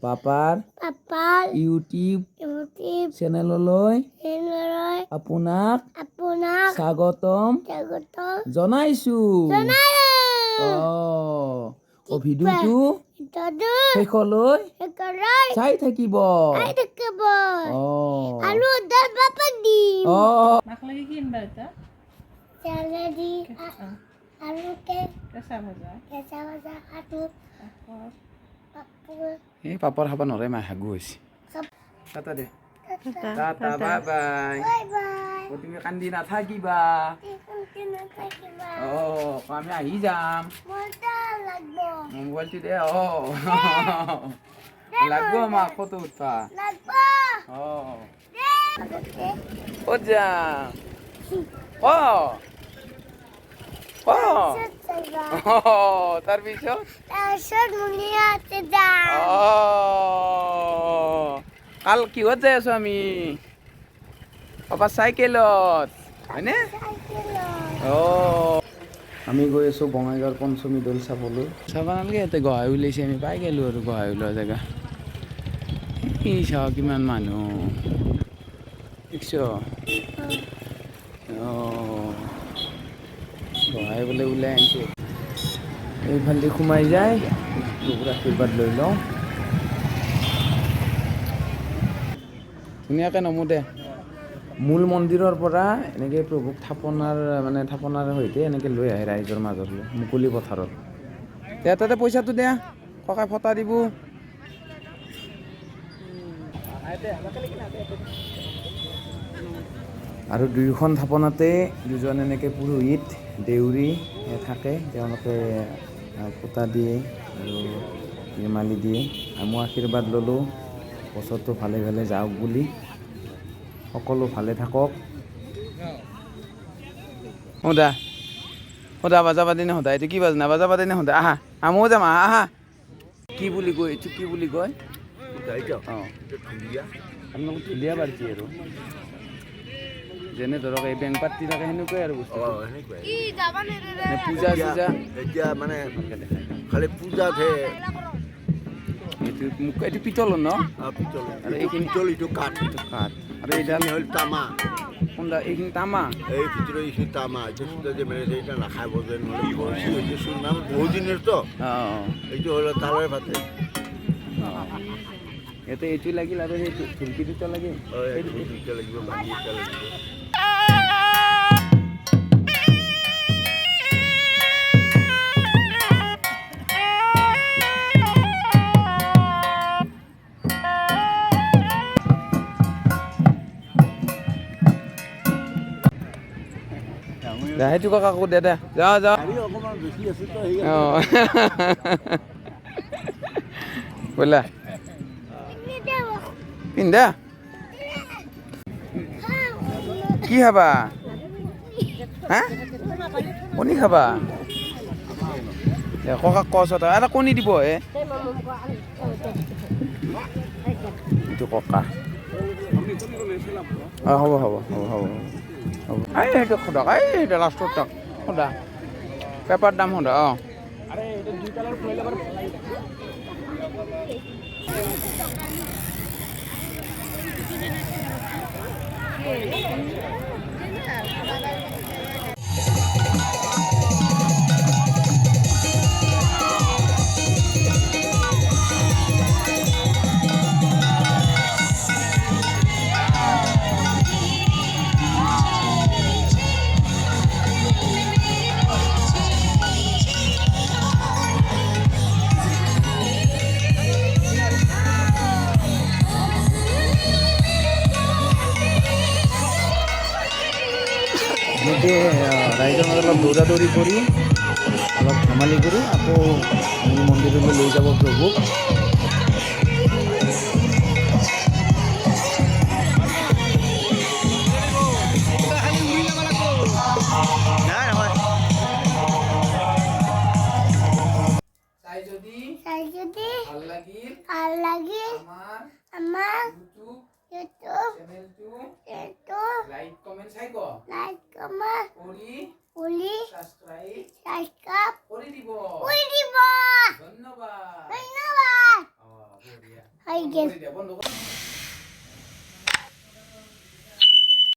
পাপাৰ ইউটিউব চেনেললৈ আপোনাক স্বাগতম জনাইছো। ভিডিঅ'টো শেষলৈ চাই থাকিব। এই পাপৰ খাব নৰে মাই হাগু হৈছে। টাটা দে। Tata bye bye. তুমি কান্দি নাথাকিবা। আমি আহি যাম। মোবাইলটো দে। লাগব আমাক ফটো উঠবা। ক'ত যাম? তাৰপিছত কাল কিহত যাই আছো আমি? পাপা চাইকেলত হয়নে? আমি গৈ আছো বঙাইগাঁৱৰ পঞ্চমী দৌল চাবলৈ। চাব নালাগে, ইয়াতে গোহাঁই ওলাইছে, আমি পাই গ'লো আৰু গোহাঁই ওলোৱা জেগা। চাওঁ কিমান মানুহ দেখিছ? গোহাঁই বোলে ওলাই আনিছে। এইফালে সোমাই যায়, প্ৰভুৰ আশীৰ্বাদ লৈ লওঁ। ধুনীয়াকৈ নমো দে। মূল মন্দিৰৰ পৰা এনেকৈ প্ৰভুক থাপনাৰ সৈতে এনেকৈ লৈ আহে ৰাইজৰ মাজলৈ মুকলি পথাৰত। তাতে পইচাটো দিয়া, ককাই ফটা দিব। আৰু দুয়োখন থাপনাতে দুজন এনেকৈ পুৰোহিত দেউৰী থাকে, তেওঁলোকে ফুটা দিয়ে আৰু নিৰ্মালি দিয়ে। মই আশীৰ্বাদ ল'লোঁ বছৰটো ভালে ভালে যাওক বুলি, সকলো ভালে থাকক। সদা বাজা পাতি নে সদা? এইটো কি বাজনা? বাজা পাতি নে সদা? আহা ময়ো যাম, আহা। কি বুলি কয় এইটো? কি বুলি কয়? আপোনালোক ঢুলীয়া পাৰ্টি আৰু যেনে ধৰক এই বেংক পাতি থাকে সেনেকুৱাই আৰু বস্তু। পূজা চূজা এতিয়া মানে খালি পূজাতহে। এইটো পিতলৰ ন? আৰু এইখিনি এইটো কাঠ আৰু এইডাল হ'ল তামা। কোনটা এইখিনি তামা? এই ভিতৰত এইখিনি তামা। এইটো মানে এইটা নাখাব যে বহুত দিনেৰ তো। এইটো হ'ল তালৰ পাতে। ইয়াতে এইটো লাগিল আৰু সেই ঢুলকি দুটা লাগিল। দুটা লাগিব, বাকী এটা লাগিব। সেইটো কাকো দে দে, যাওঁ ব'লা পিন্ধা। কি খাবা? হা কণী খাবা? ককাক কচত এটা কণী দিব হে। এইটো ককা। হ'ব সেইটো সদক এইটো লাষ্টত তাক সদা পেপাৰ দাম সদা। এনেকৈ ৰাইজৰ মাজত অলপ দৌৰা দৌৰি কৰি অলপ ধেমালি কৰি আকৌ মন্দিৰলৈ লৈ যাব প্ৰভুক। চাই যদি ভাল লাগিল আমাৰ ইউটিউব চেনেলটো লাইক কমেণ্ট কৰি সাবস্ক্ৰাইব আই গেল